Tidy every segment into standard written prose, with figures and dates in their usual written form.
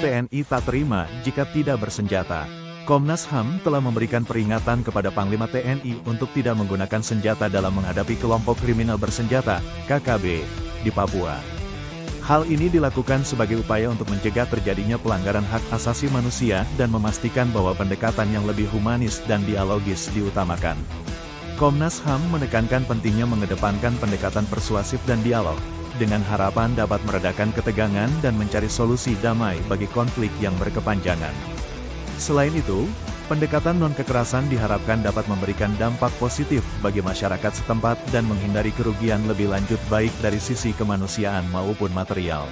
TNI tak terima jika tidak bersenjata. Komnas HAM telah memberikan peringatan kepada Panglima TNI untuk tidak menggunakan senjata dalam menghadapi kelompok kriminal bersenjata, KKB, di Papua. Hal ini dilakukan sebagai upaya untuk mencegah terjadinya pelanggaran hak asasi manusia dan memastikan bahwa pendekatan yang lebih humanis dan dialogis diutamakan. Komnas HAM menekankan pentingnya mengedepankan pendekatan persuasif dan dialog, dengan harapan dapat meredakan ketegangan dan mencari solusi damai bagi konflik yang berkepanjangan. Selain itu, pendekatan non-kekerasan diharapkan dapat memberikan dampak positif bagi masyarakat setempat dan menghindari kerugian lebih lanjut baik dari sisi kemanusiaan maupun material.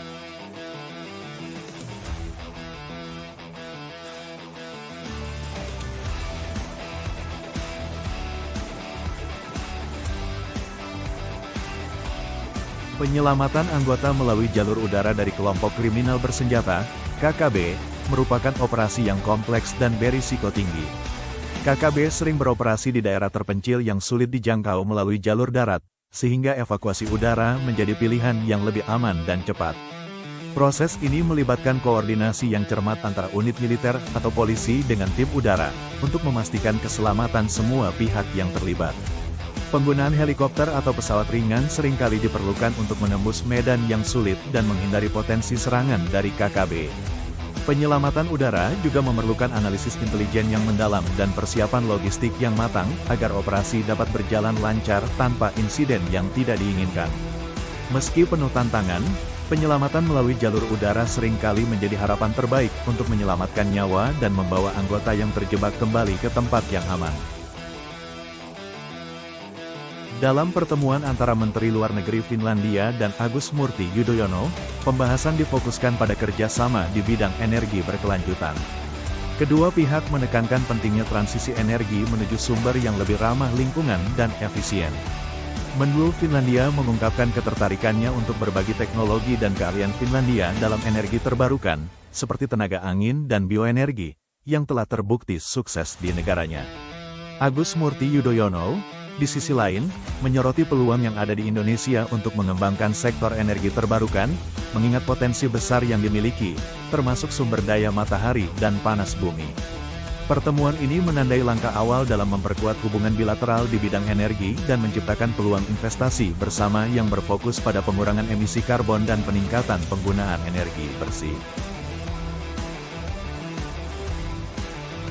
Penyelamatan anggota melalui jalur udara dari kelompok kriminal bersenjata, KKB, merupakan operasi yang kompleks dan berisiko tinggi. KKB sering beroperasi di daerah terpencil yang sulit dijangkau melalui jalur darat, sehingga evakuasi udara menjadi pilihan yang lebih aman dan cepat. Proses ini melibatkan koordinasi yang cermat antara unit militer atau polisi dengan tim udara, untuk memastikan keselamatan semua pihak yang terlibat. Penggunaan helikopter atau pesawat ringan seringkali diperlukan untuk menembus medan yang sulit dan menghindari potensi serangan dari KKB. Penyelamatan udara juga memerlukan analisis intelijen yang mendalam dan persiapan logistik yang matang, agar operasi dapat berjalan lancar tanpa insiden yang tidak diinginkan. Meski penuh tantangan, penyelamatan melalui jalur udara seringkali menjadi harapan terbaik untuk menyelamatkan nyawa dan membawa anggota yang terjebak kembali ke tempat yang aman. Dalam pertemuan antara Menteri Luar Negeri Finlandia dan Agus Murti Yudhoyono, pembahasan difokuskan pada kerjasama di bidang energi berkelanjutan. Kedua pihak menekankan pentingnya transisi energi menuju sumber yang lebih ramah lingkungan dan efisien. Menlu Finlandia mengungkapkan ketertarikannya untuk berbagi teknologi dan keahlian Finlandia dalam energi terbarukan, seperti tenaga angin dan bioenergi, yang telah terbukti sukses di negaranya. Agus Murti Yudhoyono, di sisi lain, menyoroti peluang yang ada di Indonesia untuk mengembangkan sektor energi terbarukan, mengingat potensi besar yang dimiliki, termasuk sumber daya matahari dan panas bumi. Pertemuan ini menandai langkah awal dalam memperkuat hubungan bilateral di bidang energi dan menciptakan peluang investasi bersama yang berfokus pada pengurangan emisi karbon dan peningkatan penggunaan energi bersih.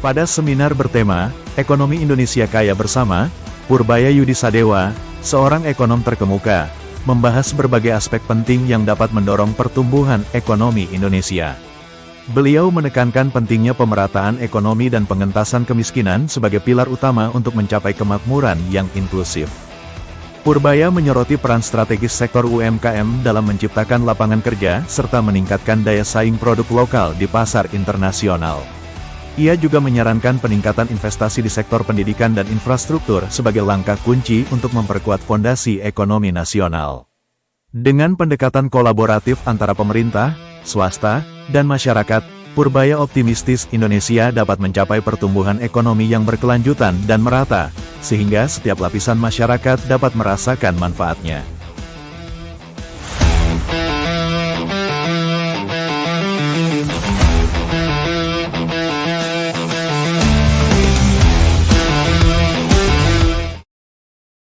Pada seminar bertema, Ekonomi Indonesia Kaya Bersama, Purbaya Yudi Sadewa, seorang ekonom terkemuka, membahas berbagai aspek penting yang dapat mendorong pertumbuhan ekonomi Indonesia. Beliau menekankan pentingnya pemerataan ekonomi dan pengentasan kemiskinan sebagai pilar utama untuk mencapai kemakmuran yang inklusif. Purbaya menyoroti peran strategis sektor UMKM dalam menciptakan lapangan kerja serta meningkatkan daya saing produk lokal di pasar internasional. Ia juga menyarankan peningkatan investasi di sektor pendidikan dan infrastruktur sebagai langkah kunci untuk memperkuat fondasi ekonomi nasional. Dengan pendekatan kolaboratif antara pemerintah, swasta, dan masyarakat, Purbaya optimistis Indonesia dapat mencapai pertumbuhan ekonomi yang berkelanjutan dan merata, sehingga setiap lapisan masyarakat dapat merasakan manfaatnya.